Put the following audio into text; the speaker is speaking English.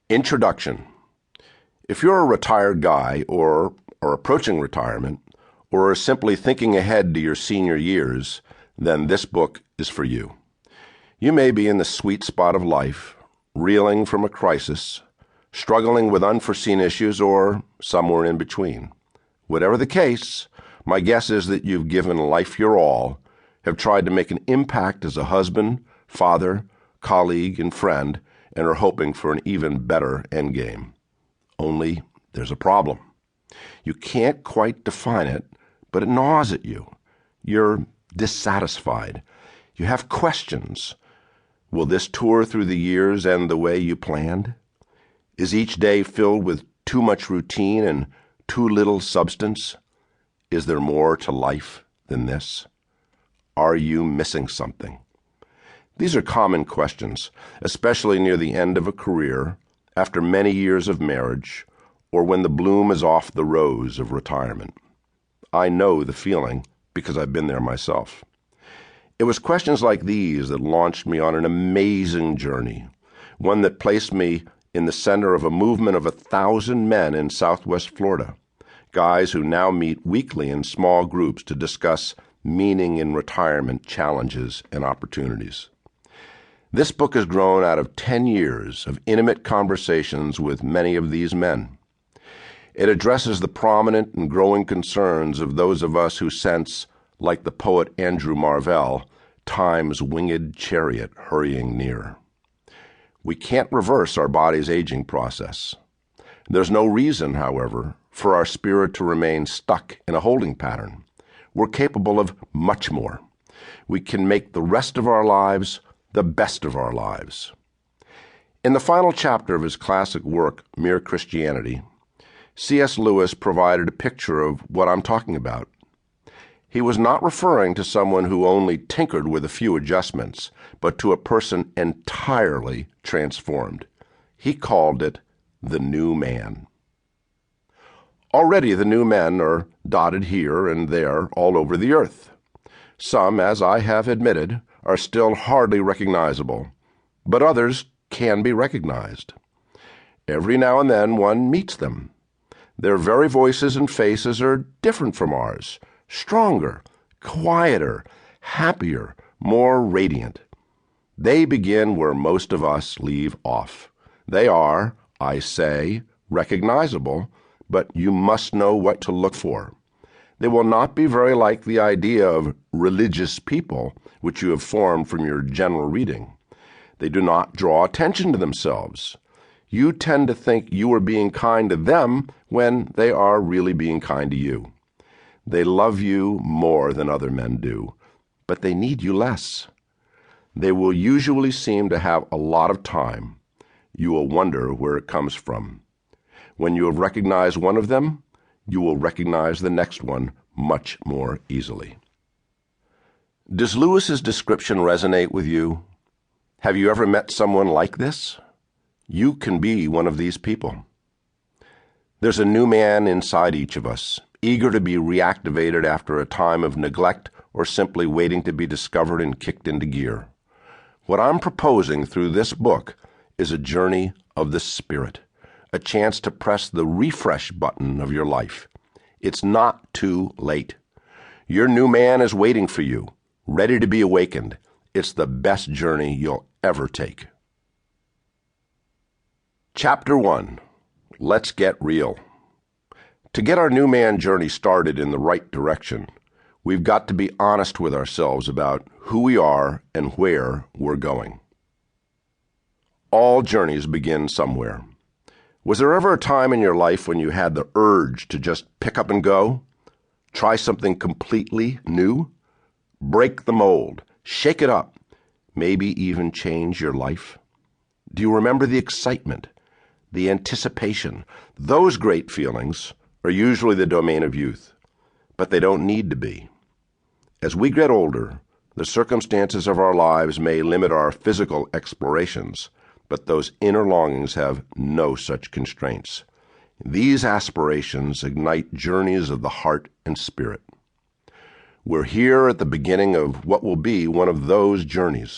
Introduction. If you're a retired guy or are approaching retirement or are simply thinking ahead to your senior years, then this book is for you. You may be in the sweet spot of life, reeling from a crisis, struggling with unforeseen issues, or somewhere in between. Whatever the case, my guess is that you've given life your all, have tried to make an impact as a husband, father, colleague, and friend, and are hoping for an even better endgame. Only there's a problem. You can't quite define it, but it gnaws at you. You're dissatisfied. You have questions. Will this tour through the years end the way you planned? Is each day filled with too much routine and too little substance? Is there more to life than this? Are you missing something? These are common questions, especially near the end of a career, after many years of marriage, or when the bloom is off the rose of retirement. I know the feeling because I've been there myself. It was questions like these that launched me on an amazing journey, one that placed me in the center of a movement of 1,000 men in Southwest Florida, guys who now meet weekly in small groups to discuss meaning in retirement challenges and opportunities. This book has grown out of 10 years of intimate conversations with many of these men. It addresses the prominent and growing concerns of those of us who sense, like the poet Andrew Marvell, time's winged chariot hurrying near. We can't reverse our body's aging process. There's no reason, however, for our spirit to remain stuck in a holding pattern. We're capable of much more. We can make the rest of our lives the best of our lives. In the final chapter of his classic work, Mere Christianity, C.S. Lewis provided a picture of what I'm talking about. He was not referring to someone who only tinkered with a few adjustments, but to a person entirely transformed. He called it the new man. Already the new men are dotted here and there all over the earth. Some, as I have admitted, are still hardly recognizable, but others can be recognized. Every now and then one meets them. Their very voices and faces are different from ours, stronger, quieter, happier, more radiant. They begin where most of us leave off. They are, I say, recognizable, but you must know what to look for. They will not be very like the idea of religious people, which you have formed from your general reading. They do not draw attention to themselves. You tend to think you are being kind to them when they are really being kind to you. They love you more than other men do, but they need you less. They will usually seem to have a lot of time. You will wonder where it comes from. When you have recognized one of them, you will recognize the next one much more easily. Does Lewis's description resonate with you? Have you ever met someone like this? You can be one of these people. There's a new man inside each of us, eager to be reactivated after a time of neglect or simply waiting to be discovered and kicked into gear. What I'm proposing through this book is a journey of the Spirit, a chance to press the refresh button of your life. It's not too late. Your new man is waiting for you, ready to be awakened. It's the best journey you'll ever take. Chapter 1. Let's get real. To get our new man journey started in the right direction, we've got to be honest with ourselves about who we are and where we're going. All journeys begin somewhere. Was there ever a time in your life when you had the urge to just pick up and go? Try something completely new? Break the mold, shake it up, maybe even change your life? Do you remember the excitement, the anticipation? Those great feelings are usually the domain of youth, but they don't need to be. As we get older, the circumstances of our lives may limit our physical explorations, but those inner longings have no such constraints. These aspirations ignite journeys of the heart and spirit. We're here at the beginning of what will be one of those journeys.